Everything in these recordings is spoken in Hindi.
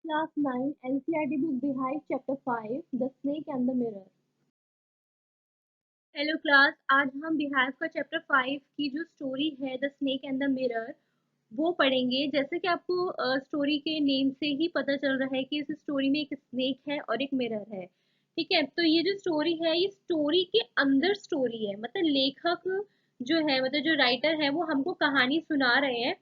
Class 9 NCERT book Behind Chapter 5 The Snake and the Mirror। Hello class, आज हम बिहार का चैप्टर 5 की जो स्टोरी है the snake and the mirror वो पढ़ेंगे। जैसे कि आपको स्टोरी के नेम से ही पता चल रहा है कि इस स्टोरी में एक स्नेक है और एक मिरर है। ठीक है, तो ये जो स्टोरी है ये स्टोरी के अंदर स्टोरी है, मतलब लेखक जो है, मतलब जो राइटर है वो हमको कहानी सुना रहे हैं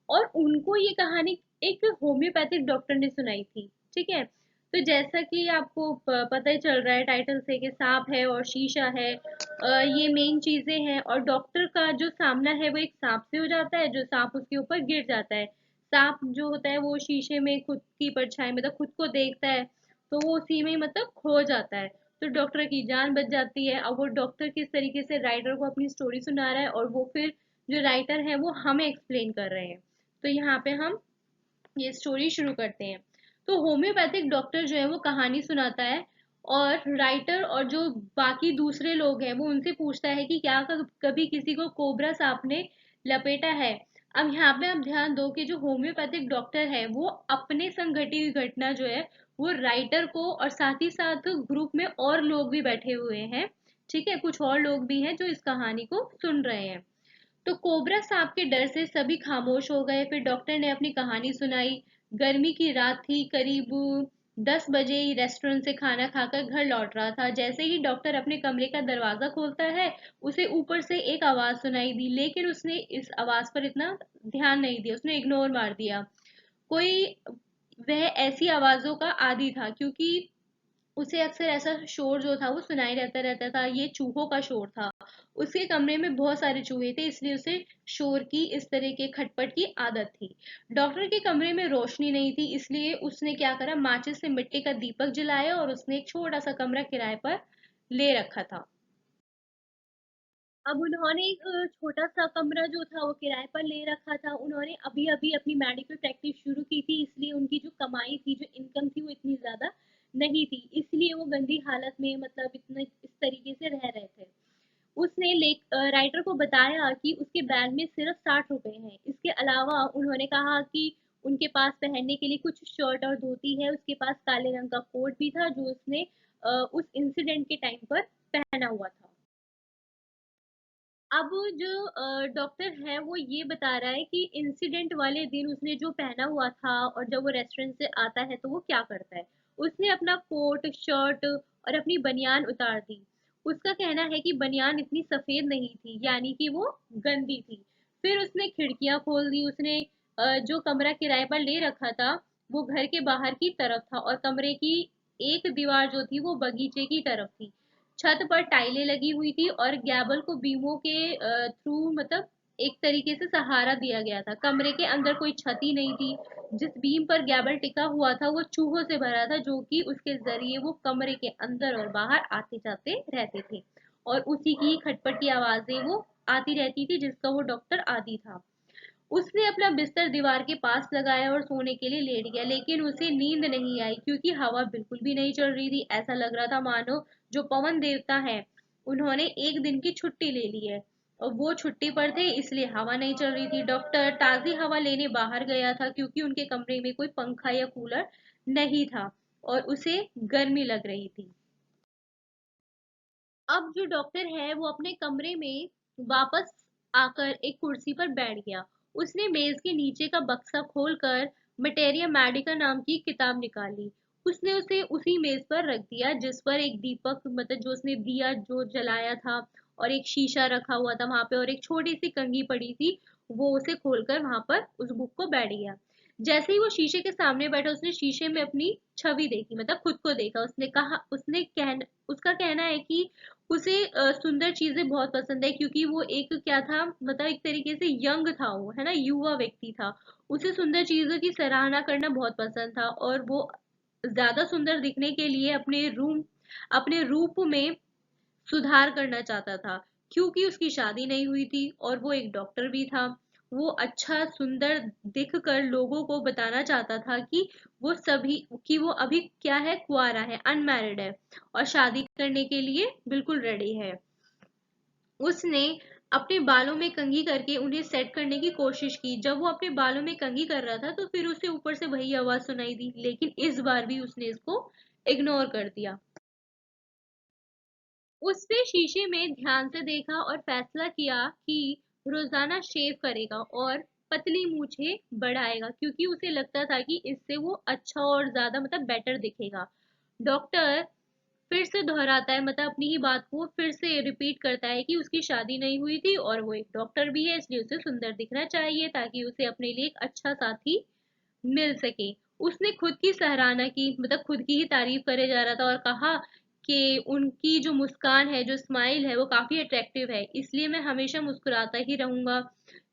और उनको ये कहानी एक होम्योपैथिक डॉक्टर ने सुनाई थी। ठीक है, तो जैसा कि आपको पता ही चल रहा है टाइटल से कि सांप है और शीशा है। ये मेन चीजें हैं और डॉक्टर का जो सामना है वो एक सांप से हो जाता है, जो सांप उसके ऊपर गिर जाता है। सांप जो होता है वो शीशे में खुद की परछाई, मतलब खुद को देखता है, तो वो उसी में मतलब खो जाता है। तो डॉक्टर की जान बच जाती है। अब वो डॉक्टर किस तरीके से राइटर को अपनी स्टोरी सुना रहा है और वो फिर जो राइटर है वो हमें एक्सप्लेन कर रहे हैं। तो यहाँ पे हम ये स्टोरी शुरू करते हैं। तो होम्योपैथिक डॉक्टर जो है वो कहानी सुनाता है और राइटर और जो बाकी दूसरे लोग हैं वो उनसे पूछता है कि क्या कभी किसी को कोबरा सांप ने लपेटा है। अब यहाँ पे आप ध्यान दो कि जो होम्योपैथिक डॉक्टर है वो अपने संग घटी हुई घटना जो है वो राइटर को और साथ ही साथ ग्रुप में और लोग भी बैठे हुए हैं। ठीक है, कुछ और लोग भी हैं जो इस कहानी को सुन रहे हैं। तो कोबरा सांप के डर से सभी खामोश हो गए। फिर डॉक्टर ने अपनी कहानी सुनाई। गर्मी की रात थी, करीब 10 बजे ही रेस्टोरेंट से खाना खाकर घर लौट रहा था। जैसे ही डॉक्टर अपने कमरे का दरवाजा खोलता है उसे ऊपर से एक आवाज सुनाई दी, लेकिन उसने इस आवाज पर इतना ध्यान नहीं दिया, उसने इग्नोर मार दिया। कोई वह ऐसी आवाजों का आदी था क्योंकि उसे अक्सर ऐसा शोर जो था वो सुनाई रहता रहता था। ये चूहों का शोर था। उसके कमरे में बहुत सारे चूहे थे, इसलिए उसे शोर की, इस तरह के खटपट की आदत थी। डॉक्टर के कमरे में रोशनी नहीं थी, इसलिए उसने क्या करा, माचिस से मिट्टी का दीपक जलाया और उसने एक छोटा सा कमरा किराए पर ले रखा था। अब उन्होंने एक छोटा सा कमरा जो था वो किराए पर ले रखा था। उन्होंने अभी अभी अपनी मेडिकल प्रैक्टिस शुरू की थी, इसलिए उनकी जो कमाई थी, जो इनकम थी, वो इतनी ज्यादा नहीं थी, इसलिए वो गंदी हालत में, मतलब इतने इस तरीके से रह रहे थे। उसने राइटर को बताया कि उसके बैग में सिर्फ 60 रुपए हैं। इसके अलावा उन्होंने कहा कि उनके पास पहनने के लिए कुछ शर्ट और धोती है। उसके पास काले रंग का कोट भी था जो उसने उस इंसिडेंट के टाइम पर पहना हुआ था। अब जो डॉक्टर है वो ये बता रहा है कि इंसिडेंट वाले दिन उसने जो पहना हुआ था और जब वो रेस्टोरेंट से आता है तो वो क्या करता है। उसने अपना कोट, शर्ट और अपनी बनियान उतार दी। उसका कहना है कि बनियान इतनी सफेद नहीं थी, यानी कि वो गंदी थी। फिर उसने खिड़कियां खोल दी। उसने जो कमरा किराए पर ले रखा था वो घर के बाहर की तरफ था और कमरे की एक दीवार जो थी वो बगीचे की तरफ थी। छत पर टाइलें लगी हुई थी और गैबल को बीमों के थ्रू, मतलब एक तरीके से सहारा दिया गया था। कमरे के अंदर कोई छत ही नहीं थी। जिस बीम पर गैबल टिका हुआ था वो चूहों से भरा था, जो कि उसके जरिए वो कमरे के अंदर और बाहर आते जाते रहते थे और उसी की खटपट की आवाजें वो आती रहती थी, जिसका वो डॉक्टर आदी था। उसने अपना बिस्तर दीवार के पास लगाया और सोने के लिए लेट गया, लेकिन उसे नींद नहीं आई क्योंकि हवा बिल्कुल भी नहीं चल रही थी। ऐसा लग रहा था मानो जो पवन देवता है उन्होंने एक दिन की छुट्टी ले ली है और वो छुट्टी पर थे, इसलिए हवा नहीं चल रही थी। डॉक्टर ताजी हवा लेने बाहर गया था क्योंकि उनके कमरे में कोई पंखा या कूलर नहीं था और उसे गर्मी लग रही थी। अब जो डॉक्टर है वो अपने कमरे में वापस आकर एक कुर्सी पर बैठ गया। उसने मेज के नीचे का बक्सा खोलकर मटेरिया मेडिका नाम की किताब निकाली। उसने उसे उसी मेज पर रख दिया जिस पर एक दीपक, मतलब जो उसने दिया जो जलाया था, और एक शीशा रखा हुआ था वहां पे और एक छोटी सी कंघी पड़ी थी। वो उसे खोलकर वहां पर उस बुक को बैठ गया। जैसे ही वो शीशे के सामने बैठा उसने शीशे में अपनी छवि देखी, मतलब खुद को देखा। उसका कहना है कि उसे सुंदर चीजें बहुत पसंद है क्योंकि वो एक क्या था, मतलब एक तरीके से यंग था, वो है ना, युवा व्यक्ति था। उसे सुंदर चीजों की सराहना करना बहुत पसंद था और वो ज्यादा सुंदर दिखने के लिए अपने रूप में सुधार करना चाहता था। क्योंकि उसकी शादी नहीं हुई थी और वो एक डॉक्टर भी था, वो अच्छा सुंदर दिख कर लोगों को बताना चाहता था कि वो अभी क्या है, कुंवारा है, अनमैरिड है और शादी करने के लिए बिल्कुल रेडी है। उसने अपने बालों में कंघी करके उन्हें सेट करने की कोशिश की। जब वो अपने बालों में कंघी कर रहा था तो फिर उसे ऊपर से वही आवाज सुनाई दी, लेकिन इस बार भी उसने इसको इग्नोर कर दिया। उसने शीशे में ध्यान से देखा और फैसला किया कि रोजाना शेव करेगा और पतली मूछें बढ़ाएगा, क्योंकि उसे लगता था कि इससे वो अच्छा और ज्यादा बेटर दिखेगा। डॉक्टर फिर से दोहराता है, अपनी ही बात को फिर से रिपीट करता है कि उसकी शादी नहीं हुई थी और वो एक डॉक्टर भी है, इसलिए उसे सुंदर दिखना चाहिए ताकि उसे अपने लिए एक अच्छा साथी मिल सके। उसने खुद की सराहना की, खुद की ही तारीफ करे जा रहा था और कहा कि उनकी जो मुस्कान है, जो स्माइल है, वो काफी अट्रैक्टिव है, इसलिए मैं हमेशा मुस्कुराता ही रहूंगा,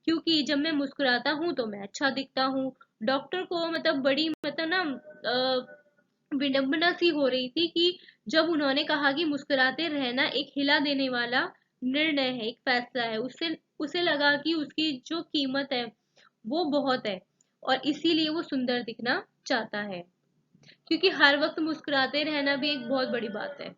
क्योंकि जब मैं मुस्कुराता हूँ तो मैं अच्छा दिखता हूँ। डॉक्टर को बड़ी ना विडंबना सी हो रही थी कि जब उन्होंने कहा कि मुस्कुराते रहना एक हिला देने वाला निर्णय है, एक फैसला है, उससे उसे लगा कि उसकी जो कीमत है वो बहुत है और इसीलिए वो सुंदर दिखना चाहता है, क्योंकि हर वक्त मुस्कुराते रहना भी एक बहुत बड़ी बात है।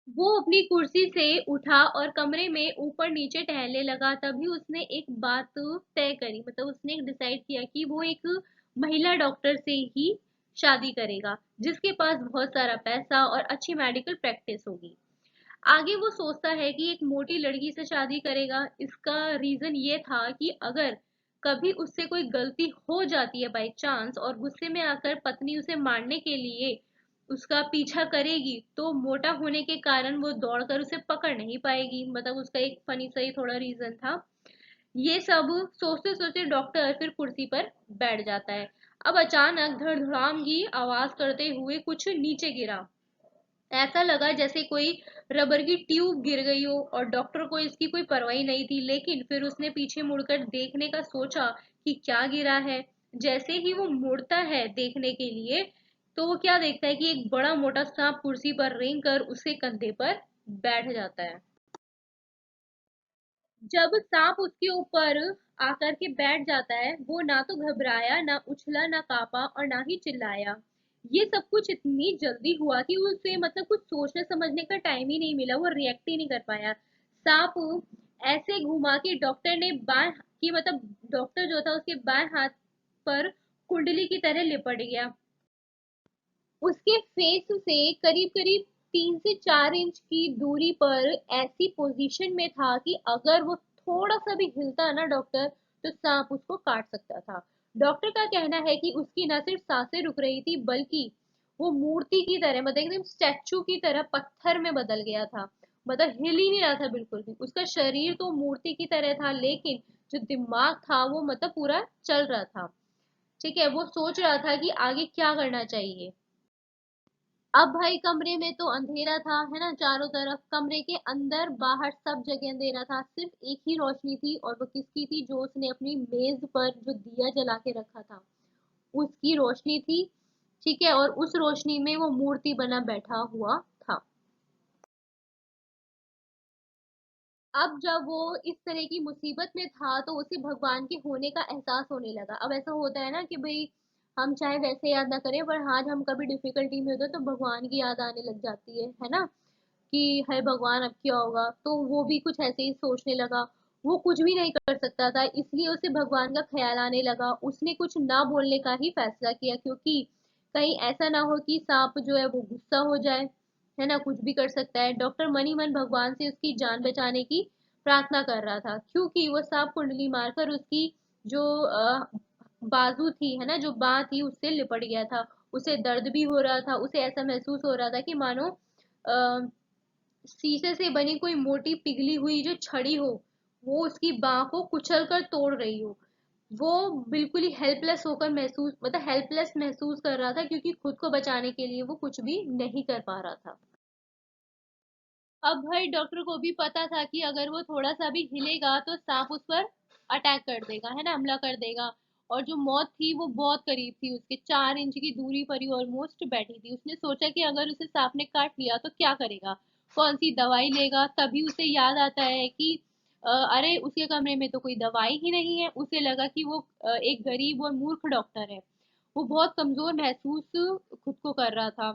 वो अपनी कुर्सी से उठा और कमरे में ऊपर नीचे टहलने लगा। तभी उसने एक बात तय करी, उसने डिसाइड किया कि वो एक महिला डॉक्टर से ही शादी करेगा, जिसके पास बहुत सारा पैसा और अच्छी मेडिकल प्रैक्टिस होगी। आगे वो सोचता है कि एक मोटी लड़की से शादी करेगा। इसका रीजन ये था कि अगर कभी उससे कोई गलती हो जाती है बाय चांस और गुस्से में आकर पत्नी उसे मारने के लिए उसका पीछा करेगी, तो मोटा होने के कारण वो दौड़कर उसे पकड़ नहीं पाएगी। उसका एक फनी सा ही थोड़ा रीजन था। ये सब सोचते सोचते डॉक्टर फिर कुर्सी पर बैठ जाता है। अब अचानक धड़धड़ाम की आवाज करते हुए कुछ नीचे गिरा। ऐसा लगा जैसे कोई रबर की ट्यूब गिर गई हो और डॉक्टर को इसकी कोई परवाह नहीं थी, लेकिन फिर उसने पीछे मुड़कर देखने का सोचा कि क्या गिरा है। जैसे ही वो मुड़ता है देखने के लिए, तो वो क्या देखता है कि एक बड़ा मोटा सांप कुर्सी पर रेंग कर उसके कंधे पर बैठ जाता है। जब सांप उसके ऊपर आकर के बैठ जाता है, वो ना तो घबराया, ना उछला, ना कांपा और ना ही चिल्लाया। ये सब कुछ इतनी जल्दी हुआ कि उसे कुछ सोचने समझने का टाइम ही नहीं मिला, वो रिएक्ट ही नहीं कर पाया। सांप ऐसे घुमा कि डॉक्टर ने बाएं की डॉक्टर जो था उसके बाएं हाथ पर कुंडली की तरह लिपट गया। उसके फेस से करीब करीब 3 से 4 इंच की दूरी पर ऐसी पोजीशन में था कि अगर वो थोड़ा सा भी हिलता ना डॉक्टर, तो सांप उसको काट सकता था। डॉक्टर का कहना है कि उसकी न सिर्फ सांसें रुक रही थी, बल्कि वो मूर्ति की तरह एकदम स्टैचू की तरह पत्थर में बदल गया था। हिल ही नहीं रहा था बिल्कुल भी। उसका शरीर तो मूर्ति की तरह था, लेकिन जो दिमाग था वो पूरा चल रहा था। ठीक है, वो सोच रहा था कि आगे क्या करना चाहिए। अब भाई कमरे में तो अंधेरा था, है ना, चारों तरफ। कमरे के अंदर बाहर सब जगह अंधेरा था, सिर्फ एक ही रोशनी थी, और वो किसकी थी? जो उसने अपनी मेज पर जो दिया जला के रखा था, उसकी रोशनी थी। ठीक है, और उस रोशनी में वो मूर्ति बना बैठा हुआ था। अब जब वो इस तरह की मुसीबत में था, तो उसे भगवान के होने का एहसास होने लगा। अब ऐसा होता है ना कि भाई हम चाहे वैसे याद ना करें, पर आज हम कभी डिफिकल्टी में होते हैं तो भगवान की याद आने लग जाती है ना, कि है भगवान अब क्या होगा। तो वो भी कुछ ऐसे ही सोचने लगा। वो कुछ भी नहीं कर सकता था, इसलिए उसे भगवान का ख्याल आने लगा। उसने कुछ ना बोलने का ही फैसला किया, क्योंकि कहीं ऐसा ना हो कि सांप जो है वो गुस्सा हो जाए, है ना, कुछ भी कर सकता है। डॉक्टर मनी मन भगवान से उसकी जान बचाने की प्रार्थना कर रहा था, क्योंकि वो सांप कुंडली मारकर उसकी जो बाजू थी, है ना, जो बाह थी, उससे लिपट गया था। उसे दर्द भी हो रहा था, उसे ऐसा महसूस हो रहा था कि मानो शीशे से बनी कोई मोटी पिघली हुई जो छड़ी हो, वो उसकी बाह को कुचल कर तोड़ रही हो। वो बिल्कुल ही हेल्पलेस होकर महसूस हेल्पलेस महसूस कर रहा था, क्योंकि खुद को बचाने के लिए वो कुछ भी नहीं कर पा रहा था। अब भाई डॉक्टर को भी पता था कि अगर वो थोड़ा सा भी हिलेगा तो सांप उस पर अटैक कर देगा, है ना, हमला कर देगा। और जो मौत थी वो बहुत करीब थी, उसके 4 इंच की दूरी पर ही ऑलमोस्ट बैठी थी। उसने सोचा कि अगर उसे सांप ने काट लिया तो क्या करेगा, कौन सी दवाई लेगा। तभी उसे याद आता है कि अरे उसके कमरे में तो कोई दवाई ही नहीं है। उसे लगा कि वो एक गरीब और मूर्ख डॉक्टर है। वो बहुत कमजोर महसूस खुद को कर रहा था,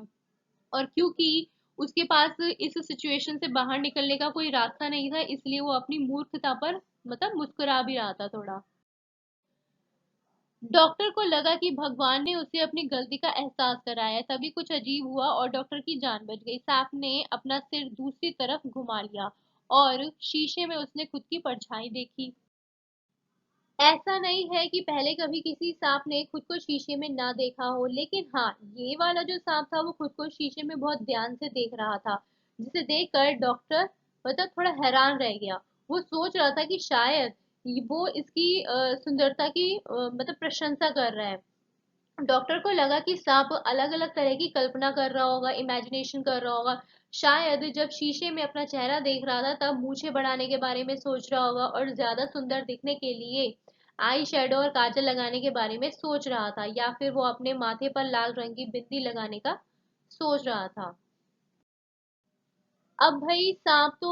और क्योंकि उसके पास इस सिचुएशन से बाहर निकलने का कोई रास्ता नहीं था, इसलिए वो अपनी मूर्खता पर मतलब मुस्कुरा भी रहा था थोड़ा। डॉक्टर को लगा कि भगवान ने उसे अपनी गलती का एहसास कराया, तभी कुछ अजीब हुआ और डॉक्टर की जान बच गई। सांप ने अपना सिर दूसरी तरफ घुमा लिया और शीशे में उसने खुद की परछाई देखी। ऐसा नहीं है कि पहले कभी किसी सांप ने खुद को शीशे में ना देखा हो, लेकिन हाँ, ये वाला जो सांप था वो खुद को शीशे में बहुत ध्यान से देख रहा था, जिसे देखकर डॉक्टर मतलब थोड़ा हैरान रह गया। वो सोच रहा था कि शायद वो इसकी सुंदरता की मतलब प्रशंसा कर रहा है। डॉक्टर को लगा कि सांप अलग अलग तरह की कल्पना कर रहा होगा, इमेजिनेशन कर रहा होगा। शायद जब शीशे में अपना चेहरा देख रहा था तब मूछें बढ़ाने के बारे में सोच रहा होगा और ज्यादा सुंदर दिखने के लिए आई शेडो और काजल लगाने के बारे में सोच रहा था, या फिर वो अपने माथे पर लाल रंग की बिंदी लगाने का सोच रहा था। अब भाई सांप तो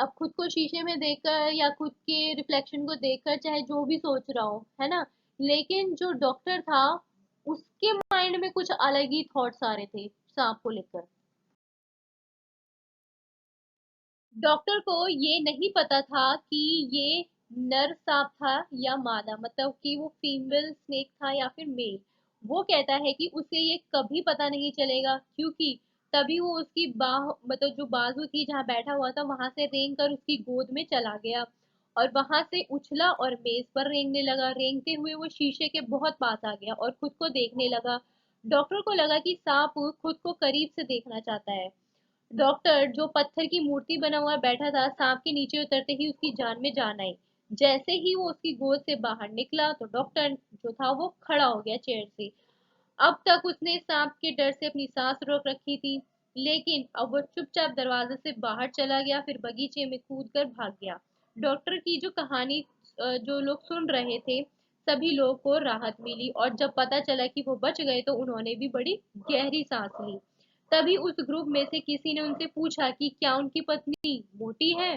अब खुद को शीशे में देखकर या खुद के रिफ्लेक्शन को देखकर चाहे जो भी सोच रहा हो, है ना, लेकिन जो डॉक्टर था उसके माइंड में कुछ अलग ही थॉट्स आ रहे थे सांप को लेकर। डॉक्टर को ये नहीं पता था कि ये नर सांप था या मादा, मतलब कि वो फीमेल स्नेक था या फिर मेल। वो कहता है कि उसे ये कभी पता नहीं चलेगा, क्योंकि तभी वो उसकी बाह मतलब जो बाजू थी जहाँ बैठा हुआ था वहां से रेंग कर उसकी गोद में चला गया और वहां से उछला और मेज पर रेंगने लगा। रेंगते हुए वो शीशे के बहुत पास आ गया और खुद को देखने लगा। डॉक्टर को लगा कि सांप खुद को करीब से देखना चाहता है। डॉक्टर जो पत्थर की मूर्ति बना हुआ बैठा था, सांप के नीचे उतरते ही उसकी जान में जान आई। जैसे ही वो उसकी गोद से बाहर निकला तो डॉक्टर जो था वो खड़ा हो गया चेयर से। अब तक उसने सांप के डर से अपनी सांस रोक रखी थी, लेकिन अब वो चुपचाप दरवाजे से बाहर चला गया, फिर बगीचे में कूद कर भाग गया। डॉक्टर की जो कहानी जो लोग सुन रहे थे, सभी लोगों को राहत मिली और जब पता चला कि वो बच गए तो उन्होंने भी बड़ी गहरी सांस ली। तभी उस ग्रुप में से किसी ने उनसे पूछा कि क्या उनकी पत्नी मोटी है।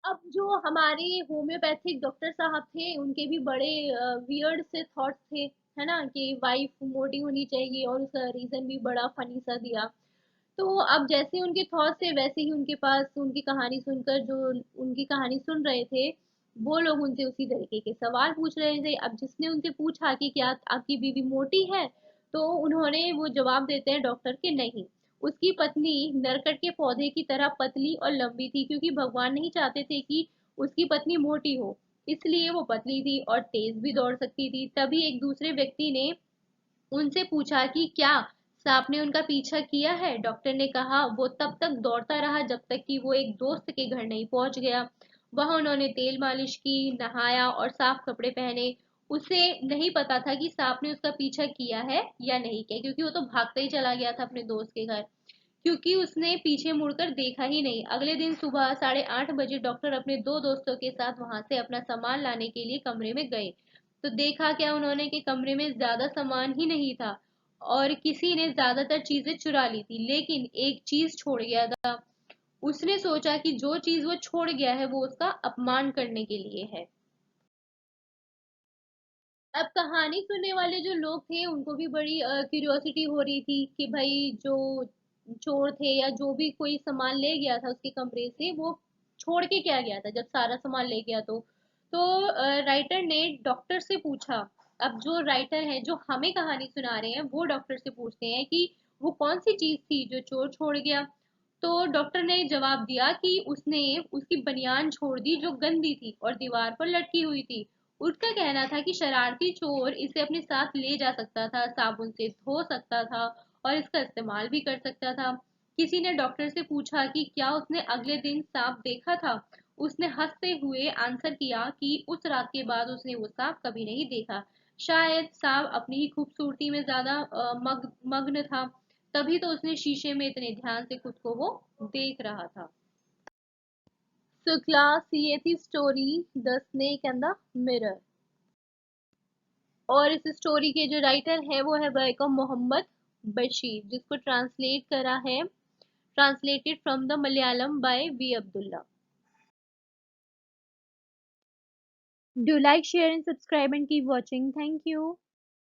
अब जो हमारे होम्योपैथिक डॉक्टर साहब थे उनके भी बड़े वियर्ड से थॉट्स थे, है ना, कि वाइफ मोटी होनी चाहिए और उसका रीजन भी बड़ा फनी सा दिया। तो अब जैसे उनके थॉट्स थे वैसे ही उनके पास उनकी कहानी सुनकर जो उनकी कहानी सुन रहे थे वो लोग उनसे उसी तरीके के सवाल पूछ रहे थे। अब जिसने उनसे पूछा कि क्या आपकी बीवी मोटी है, तो उन्होंने वो जवाब देते हैं डॉक्टर के नहीं, उसकी पत्नी नरकट के पौधे की तरह पतली और लंबी थी, क्योंकि भगवान नहीं चाहते थे कि उसकी पत्नी मोटी हो, इसलिए वो पतली थी और तेज भी दौड़ सकती थी। तभी एक दूसरे व्यक्ति ने उनसे पूछा कि क्या सांप ने उनका पीछा किया है। डॉक्टर ने कहा वो तब तक दौड़ता रहा जब तक कि वो एक दोस्त के घर नहीं पहुंच गया। वहां उन्होंने तेल मालिश की, नहाया और साफ कपड़े पहने। उसे नहीं पता था कि सांप ने उसका पीछा किया है या नहीं किया, क्योंकि वो तो भागता ही चला गया था अपने दोस्त के घर, क्योंकि उसने पीछे मुड़कर देखा ही नहीं। अगले दिन सुबह 8:30 बजे डॉक्टर अपने दो दोस्तों के साथ वहां से अपना सामान लाने के लिए कमरे में गए। तो देखा क्या उन्होंने कि कमरे में ज्यादा सामान ही नहीं था और किसी ने ज्यादातर चीजें चुरा ली थी, लेकिन एक चीज छोड़ गया था। उसने सोचा कि जो चीज वो छोड़ गया है वो उसका अपमान करने के लिए है। अब कहानी सुनने वाले जो लोग थे उनको भी बड़ी क्यूरियोसिटी हो रही थी कि भाई जो चोर थे या जो भी कोई सामान ले गया था उसके कमरे से वो छोड़ के क्या गया था जब सारा सामान ले गया। तो राइटर ने डॉक्टर से पूछा। अब जो राइटर है जो हमें कहानी सुना रहे हैं वो डॉक्टर से पूछते हैं कि वो कौन सी चीज थी जो चोर छोड़ गया। तो डॉक्टर ने जवाब दिया कि उसने उसकी बनियान छोड़ दी जो गंदी थी और दीवार पर लटकी हुई थी। उसका कहना था कि शरारती चोर इसे अपने साथ ले जा सकता था, साबुन से धो सकता था और इसका इस्तेमाल भी कर सकता था। किसी ने डॉक्टर से पूछा कि क्या उसने अगले दिन सांप देखा था। उसने हंसते हुए आंसर किया कि उस रात के बाद उसने वो सांप कभी नहीं देखा। शायद सांप अपनी ही खूबसूरती में ज्यादा मग्न था, तभी तो उसने शीशे में इतने ध्यान से खुद को वो देख रहा था। सो क्लास ये थी story the snake and the mirror. और इस स्टोरी के जो राइटर है वो है बैकम मोहम्मद बशीर, जिसको ट्रांसलेट करा है, translated from the Malayalam by V Abdullah. Do like, share and subscribe and keep watching. Thank you.